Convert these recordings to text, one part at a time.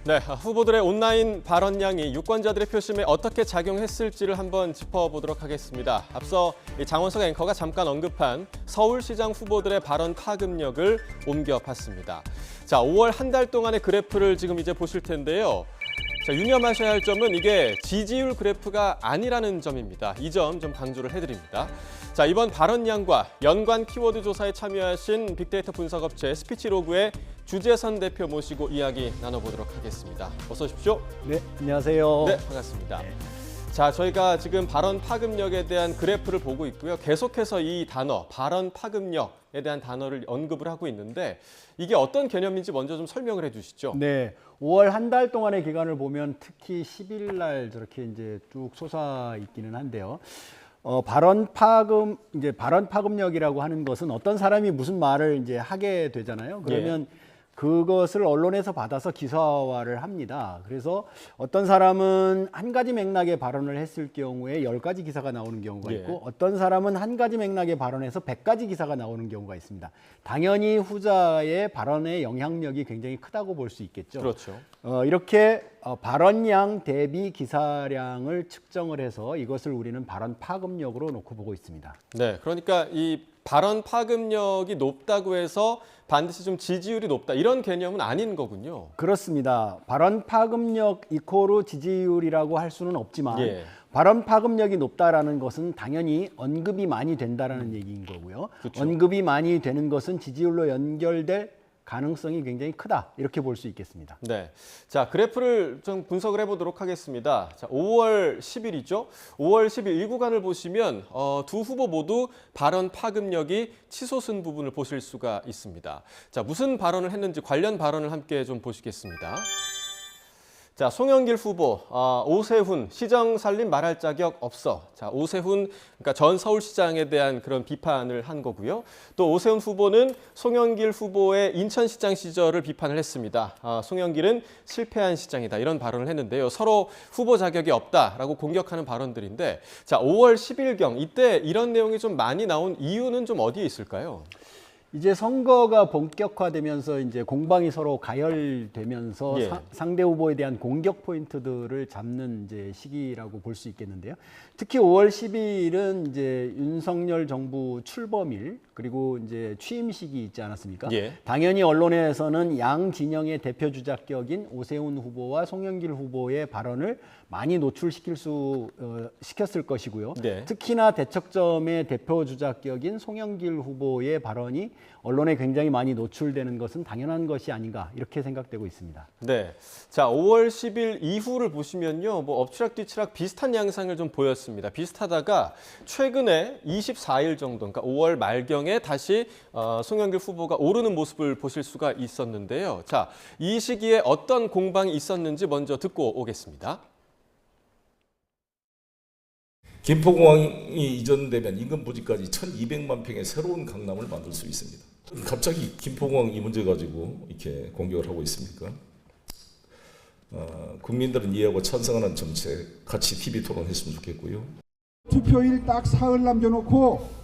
네, 후보들의 온라인 발언량이 유권자들의 표심에 어떻게 작용했을지를 한번 짚어보도록 하겠습니다. 앞서 장원석 앵커가 잠깐 언급한 서울시장 후보들의 발언 파급력을 옮겨봤습니다. 자, 5월 한 달 동안의 그래프를 지금 이제 보실 텐데요. 자, 유념하셔야 할 점은 이게 지지율 그래프가 아니라는 점입니다. 이 점 좀 강조를 해드립니다. 자, 이번 발언량과 연관 키워드 조사에 참여하신 빅데이터 분석업체 스피치로그의 주재선 대표 모시고 이야기 나눠보도록 하겠습니다. 어서 오십시오. 네, 안녕하세요. 네, 반갑습니다. 자, 저희가 지금 발언 파급력에 대한 그래프를 보고 있고요. 계속해서 이 단어, 발언 파급력에 대한 단어를 언급을 하고 있는데 이게 어떤 개념인지 먼저 좀 설명을 해주시죠. 네, 5월 한 달 동안의 기간을 보면 특히 10일 날 저렇게 이제 쭉 솟아 있기는 한데요. 발언 파급력이라고 하는 것은 어떤 사람이 무슨 말을 이제 하게 되잖아요. 그러면 그것을 언론에서 받아서 기사화를 합니다. 그래서 어떤 사람은 한 가지 맥락의 발언을 했을 경우에 10가지 기사가 나오는 경우가 있고 어떤 사람은 한 가지 맥락의 발언에서 100가지 기사가 나오는 경우가 있습니다. 당연히 후자의 발언의 영향력이 굉장히 크다고 볼 수 있겠죠. 그렇죠. 이렇게 발언량 대비 기사량을 측정을 해서 이것을 우리는 발언 파급력으로 놓고 보고 있습니다. 네, 그러니까 이 발언 파급력이 높다고 해서 반드시 좀 지지율이 높다 이런 개념은 아닌 거군요. 그렇습니다. 발언 파급력 이코로 지지율이라고 할 수는 없지만 발언 파급력이 높다라는 것은 당연히 언급이 많이 된다라는 얘기인 거고요. 그렇죠. 언급이 많이 되는 것은 지지율로 연결될 가능성이 굉장히 크다 이렇게 볼 수 있겠습니다. 네, 자 그래프를 좀 분석을 해보도록 하겠습니다. 자, 5월 10일이죠. 5월 10일 일구간을 보시면 두 후보 모두 발언 파급력이 치솟은 부분을 보실 수가 있습니다. 자, 무슨 발언을 했는지 관련 발언을 함께 좀 보시겠습니다. 자, 송영길 후보, 오세훈 시정 살림 말할 자격 없어. 자, 오세훈 그러니까 전 서울시장에 대한 그런 비판을 한 거고요. 또 오세훈 후보는 송영길 후보의 인천시장 시절을 비판을 했습니다. 송영길은 실패한 시장이다 이런 발언을 했는데요. 서로 후보 자격이 없다라고 공격하는 발언들인데, 자, 5월 10일경 이때 이런 내용이 좀 많이 나온 이유는 좀 어디에 있을까요? 이제 선거가 본격화되면서 이제 공방이 서로 가열되면서 상대 후보에 대한 공격 포인트들을 잡는 이제 시기라고 볼 수 있겠는데요. 특히 5월 10일은 이제 윤석열 정부 출범일 그리고 이제 취임 시기 있지 않았습니까? 당연히 언론에서는 양 진영의 대표 주자격인 오세훈 후보와 송영길 후보의 발언을 많이 시켰을 것이고요. 특히나 대척점의 대표 주자격인 송영길 후보의 발언이 언론에 굉장히 많이 노출되는 것은 당연한 것이 아닌가 이렇게 생각되고 있습니다. 네, 자 5월 10일 이후를 보시면요, 뭐 엎치락뒤치락 비슷한 양상을 좀 보였습니다. 비슷하다가 최근에 24일 정도, 그러니까 5월 말경에 다시 송영길 후보가 오르는 모습을 보실 수가 있었는데요. 자, 이 시기에 어떤 공방이 있었는지 먼저 듣고 오겠습니다. 김포공항이 이전되면 인근 부지까지 1,200만 평의 새로운 강남을 만들 수 있습니다. 갑자기 김포공항 이 문제 가지고 이렇게 공격을 하고 있습니까? 국민들은 이해하고 찬성하는 정책 같이 TV 토론했으면 좋겠고요. 투표일 딱 사흘 남겨놓고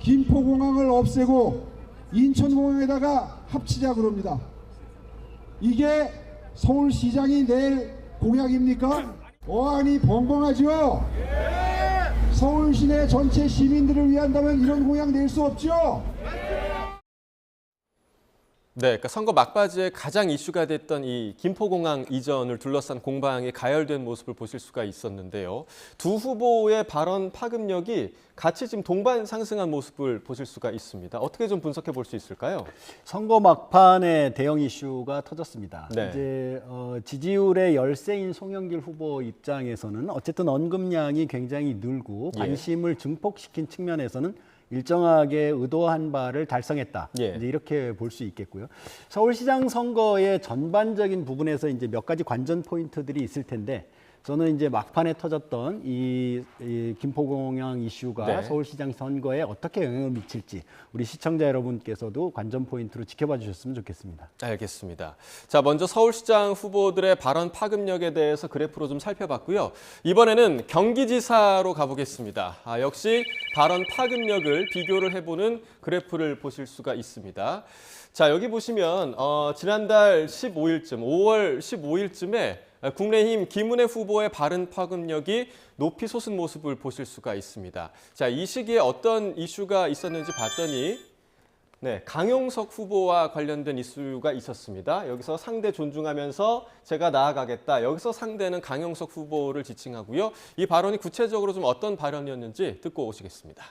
김포공항을 없애고 인천공항에다가 합치자 그럽니다. 이게 서울시장이 낼 공약입니까? 어안이 벙벙하죠? 서울 시내 전체 시민들을 위한다면 이런 공약 낼 수 없죠? 네, 그러니까 선거 막바지에 가장 이슈가 됐던 이 김포공항 이전을 둘러싼 공방이 가열된 모습을 보실 수가 있었는데요. 두 후보의 발언 파급력이 같이 지금 동반 상승한 모습을 보실 수가 있습니다. 어떻게 좀 분석해 볼 수 있을까요? 선거 막판에 대형 이슈가 터졌습니다. 이제 지지율의 열세인 송영길 후보 입장에서는 어쨌든 언급량이 굉장히 늘고 관심을 증폭시킨 측면에서는 일정하게 의도한 바를 달성했다. 이제 이렇게 볼 수 있겠고요. 서울시장 선거의 전반적인 부분에서 이제 몇 가지 관전 포인트들이 있을 텐데 저는 이제 막판에 터졌던 이 김포공항 이슈가 서울시장 선거에 어떻게 영향을 미칠지 우리 시청자 여러분께서도 관전 포인트로 지켜봐 주셨으면 좋겠습니다. 알겠습니다. 자, 먼저 서울시장 후보들의 발언 파급력에 대해서 그래프로 좀 살펴봤고요. 이번에는 경기지사로 가보겠습니다. 역시 발언 파급력을 비교를 해보는 그래프를 보실 수가 있습니다. 자, 여기 보시면 지난달 15일쯤, 5월 15일쯤에 국민의힘 김은혜 후보의 발언 파급력이 높이 솟은 모습을 보실 수가 있습니다. 자, 이 시기에 어떤 이슈가 있었는지 봤더니 네, 강용석 후보와 관련된 이슈가 있었습니다. 여기서 상대 존중하면서 제가 나아가겠다. 여기서 상대는 강용석 후보를 지칭하고요. 이 발언이 구체적으로 좀 어떤 발언이었는지 듣고 오시겠습니다.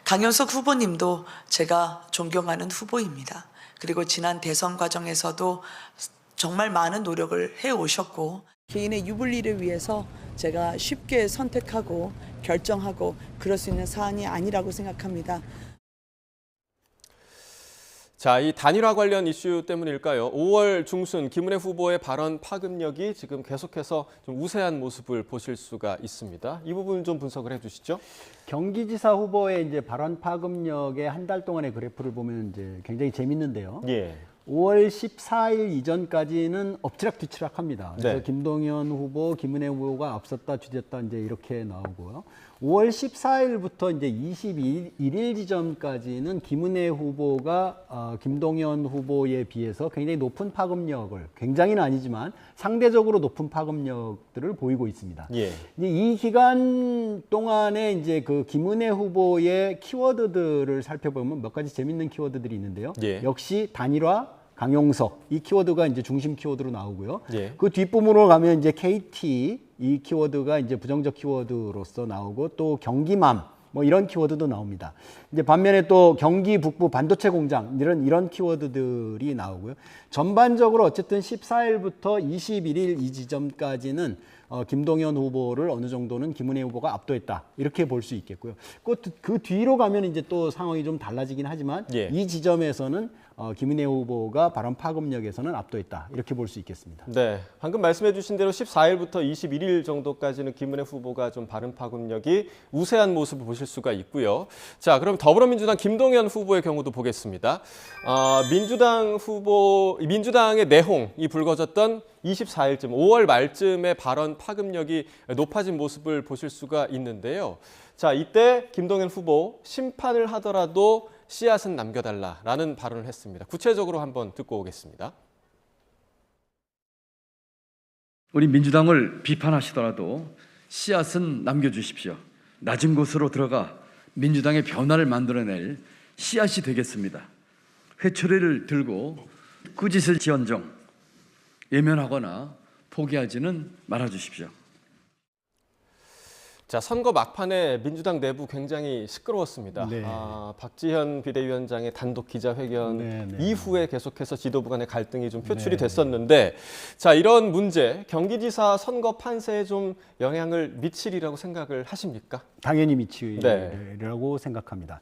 강용석 후보님도 제가 존경하는 후보입니다. 그리고 지난 대선 과정에서도 정말 많은 노력을 해오셨고 개인의 유불리를 위해서 제가 쉽게 선택하고 결정하고 그럴 수 있는 사안이 아니라고 생각합니다. 자, 이 단일화 관련 이슈 때문일까요? 5월 중순 김은혜 후보의 발언 파급력이 지금 계속해서 좀 우세한 모습을 보실 수가 있습니다. 이 부분 좀 분석을 해주시죠. 경기지사 후보의 이제 발언 파급력의 한 달 동안의 그래프를 보면 이제 굉장히 재밌는데요. 예. 5월 14일 이전까지는 엎치락뒤치락합니다. 그래서 네. 김동연 후보, 김은혜 후보가 앞섰다 뒤졌다 이제 이렇게 나오고요. 5월 14일부터 이제 21일 지점까지는 김은혜 후보가 김동연 후보에 비해서 굉장히 높은 파급력을, 굉장히는 아니지만 상대적으로 높은 파급력들을 보이고 있습니다. 예. 이제 이 기간 동안에 이제 그 김은혜 후보의 키워드들을 살펴보면 몇 가지 재밌는 키워드들이 있는데요. 예. 역시 단일화, 강용석 이 키워드가 이제 중심 키워드로 나오고요. 예. 그 뒷부분으로 가면 이제 KT 이 키워드가 이제 부정적 키워드로서 나오고 또 경기맘 뭐 이런 키워드도 나옵니다. 이제 반면에 또 경기 북부 반도체 공장 이런 키워드들이 나오고요. 전반적으로 어쨌든 14일부터 21일 이 지점까지는 김동연 후보를 어느 정도는 김은혜 후보가 압도했다 이렇게 볼 수 있겠고요. 그 뒤로 가면 이제 또 상황이 좀 달라지긴 하지만 예. 이 지점에서는 김은혜 후보가 발언 파급력에서는 압도했다 이렇게 볼 수 있겠습니다. 네, 방금 말씀해 주신 대로 14일부터 21일 정도까지는 김은혜 후보가 좀 발언 파급력이 우세한 모습을 보실 수가 있고요. 자, 그럼 더불어민주당 김동연 후보의 경우도 보겠습니다. 민주당의 내홍이 불거졌던 24일쯤, 5월 말쯤에 발언 파급력이 높아진 모습을 보실 수가 있는데요. 자, 이때 김동연 후보 심판을 하더라도 씨앗은 남겨달라라는 발언을 했습니다. 구체적으로 한번 듣고 오겠습니다. 우리 민주당을 비판하시더라도 씨앗은 남겨주십시오. 낮은 곳으로 들어가 민주당의 변화를 만들어낼 씨앗이 되겠습니다. 회초리를 들고 꾸짖을 지언정 외면하거나 포기하지는 말아주십시오. 자, 선거 막판에 민주당 내부 굉장히 시끄러웠습니다. 네. 박지현 비대위원장의 단독 기자회견 네. 이후에 계속해서 지도부 간의 갈등이 좀 표출이 됐었는데, 자, 이런 문제 경기지사 선거 판세에 좀 영향을 미치리라고 생각을 하십니까? 당연히 미치리라고 생각합니다.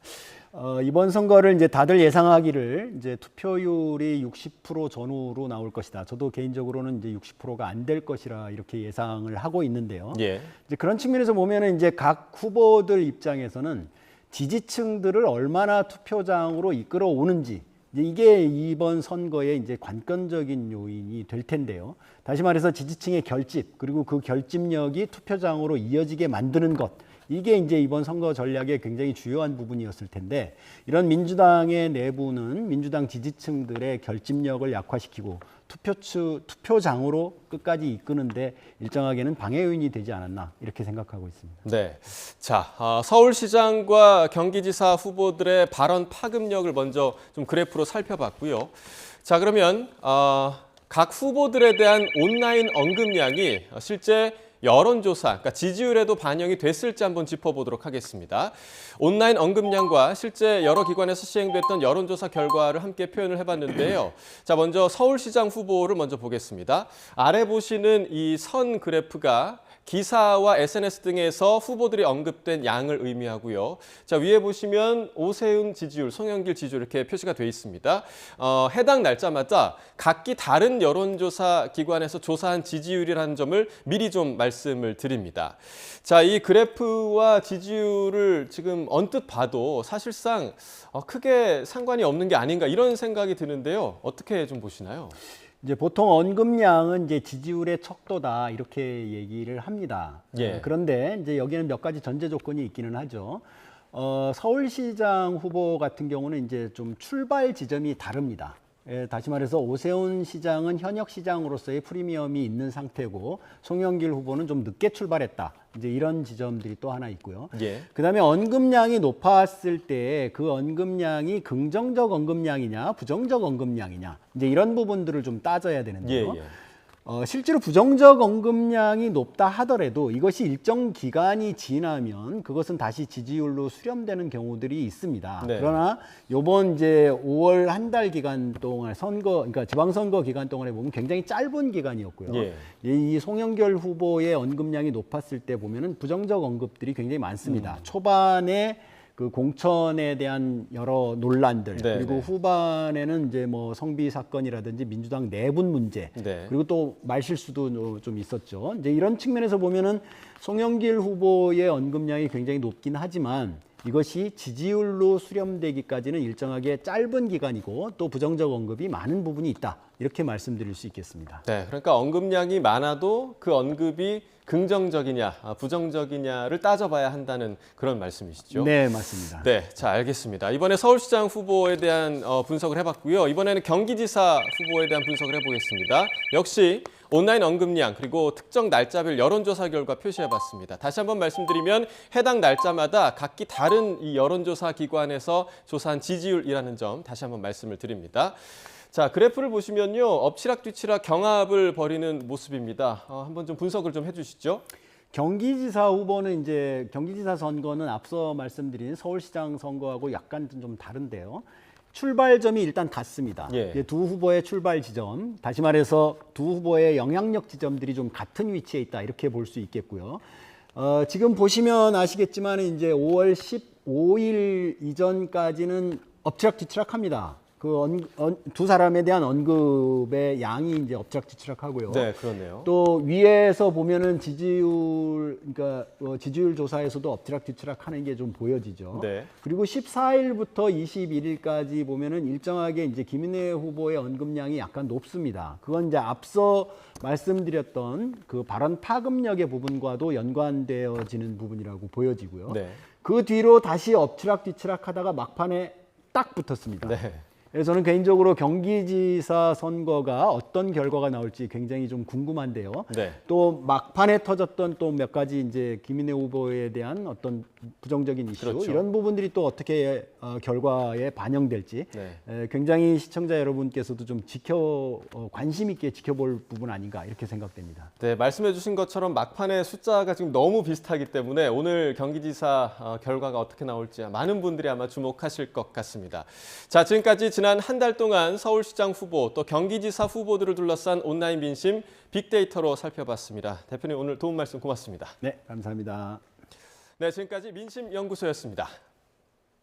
이번 선거를 이제 다들 예상하기를 이제 투표율이 60% 전후로 나올 것이다. 저도 개인적으로는 이제 60%가 안 될 것이라 이렇게 예상을 하고 있는데요. 예. 이제 그런 측면에서 보면은 이제 각 후보들 입장에서는 지지층들을 얼마나 투표장으로 이끌어 오는지 이게 이번 선거의 이제 관건적인 요인이 될 텐데요. 다시 말해서 지지층의 결집 그리고 그 결집력이 투표장으로 이어지게 만드는 것. 이게 이제 이번 선거 전략의 굉장히 주요한 부분이었을 텐데 이런 민주당의 내부는 민주당 지지층들의 결집력을 약화시키고 투표장으로 끝까지 이끄는데 일정하게는 방해 요인이 되지 않았나 이렇게 생각하고 있습니다. 네. 자, 서울시장과 경기지사 후보들의 발언 파급력을 먼저 좀 그래프로 살펴봤고요. 자, 그러면 각 후보들에 대한 온라인 언급량이 실제 여론조사, 그러니까 지지율에도 반영이 됐을지 한번 짚어보도록 하겠습니다. 온라인 언급량과 실제 여러 기관에서 시행됐던 여론조사 결과를 함께 표현을 해봤는데요. 자, 먼저 서울시장 후보를 먼저 보겠습니다. 아래 보시는 이 선 그래프가 기사와 SNS 등에서 후보들이 언급된 양을 의미하고요. 자, 위에 보시면 오세훈 지지율, 송영길 지지율 이렇게 표시가 되어 있습니다. 해당 날짜마다 각기 다른 여론조사 기관에서 조사한 지지율이라는 점을 미리 좀 말씀을 드립니다. 자, 이 그래프와 지지율을 지금 언뜻 봐도 사실상 크게 상관이 없는 게 아닌가 이런 생각이 드는데요. 어떻게 좀 보시나요? 이제 보통 언급량은 이제 지지율의 척도다 이렇게 얘기를 합니다. 예. 그런데 이제 여기는 몇 가지 전제 조건이 있기는 하죠. 서울시장 후보 같은 경우는 이제 좀 출발 지점이 다릅니다. 예, 다시 말해서 오세훈 시장은 현역 시장으로서의 프리미엄이 있는 상태고 송영길 후보는 좀 늦게 출발했다. 이제 이런 지점들이 또 하나 있고요. 예. 그다음에 언급량이 높았을 때 그 언급량이 긍정적 언급량이냐, 부정적 언급량이냐, 이제 이런 부분들을 좀 따져야 되는데요. 예. 실제로 부정적 언급량이 높다 하더라도 이것이 일정 기간이 지나면 그것은 다시 지지율로 수렴되는 경우들이 있습니다. 네. 그러나 요번 이제 5월 한 달 기간 동안 그러니까 지방선거 기간 동안에 보면 굉장히 짧은 기간이었고요. 예. 이 송영길 후보의 언급량이 높았을 때 보면은 부정적 언급들이 굉장히 많습니다. 초반에 그 공천에 대한 여러 논란들 네, 그리고 네. 후반에는 이제 뭐 성비 사건이라든지 민주당 내분 문제 네. 그리고 또 말실수도 좀 있었죠. 이제 이런 측면에서 보면은 송영길 후보의 언급량이 굉장히 높긴 하지만 이것이 지지율로 수렴되기까지는 일정하게 짧은 기간이고 또 부정적 언급이 많은 부분이 있다. 이렇게 말씀드릴 수 있겠습니다. 네, 그러니까 언급량이 많아도 그 언급이 긍정적이냐, 부정적이냐를 따져봐야 한다는 그런 말씀이시죠? 네, 맞습니다. 네, 자 알겠습니다. 이번에 서울시장 후보에 대한 분석을 해봤고요. 이번에는 경기지사 후보에 대한 분석을 해보겠습니다. 역시 온라인 언급량 그리고 특정 날짜별 여론조사 결과 표시해봤습니다. 다시 한번 말씀드리면 해당 날짜마다 각기 다른 이 여론조사 기관에서 조사한 지지율이라는 점 다시 한번 말씀을 드립니다. 자, 그래프를 보시면요. 엎치락 뒤치락 경합을 벌이는 모습입니다. 한번 좀 분석을 좀 해주시죠. 경기지사 후보는 이제 경기지사 선거는 앞서 말씀드린 서울시장 선거하고 약간 좀 다른데요. 출발점이 일단 같습니다. 예. 두 후보의 출발 지점, 다시 말해서 두 후보의 영향력 지점들이 좀 같은 위치에 있다 이렇게 볼 수 있겠고요. 지금 보시면 아시겠지만 이제 5월 15일 이전까지는 엎치락뒤치락합니다. 두 사람에 대한 언급의 양이 이제 엎치락뒤치락하고요. 네, 그렇네요. 또 위에서 보면은 지지율 조사에서도 엎치락뒤치락하는 게 좀 보여지죠. 네. 그리고 14일부터 21일까지 보면은 일정하게 이제 김인혜 후보의 언급량이 약간 높습니다. 그건 이제 앞서 말씀드렸던 그 발언 파급력의 부분과도 연관되어지는 부분이라고 보여지고요. 네. 그 뒤로 다시 엎치락뒤치락하다가 막판에 딱 붙었습니다. 네. 그래서 저는 개인적으로 경기지사 선거가 어떤 결과가 나올지 굉장히 좀 궁금한데요. 네. 또 막판에 터졌던 또 몇 가지 이제 김인혜 후보에 대한 어떤 부정적인 이슈 그렇죠. 이런 부분들이 또 어떻게 결과에 반영될지 네. 굉장히 시청자 여러분께서도 좀 관심 있게 지켜볼 부분 아닌가 이렇게 생각됩니다. 네, 말씀해 주신 것처럼 막판에 숫자가 지금 너무 비슷하기 때문에 오늘 경기지사 결과가 어떻게 나올지 많은 분들이 아마 주목하실 것 같습니다. 자, 지금까지 지난 한 달 동안 서울시장 후보 또 경기지사 후보들을 둘러싼 온라인 민심 빅데이터로 살펴봤습니다. 대표님 오늘 도움 말씀 고맙습니다. 네, 감사합니다. 네, 지금까지 민심연구소였습니다.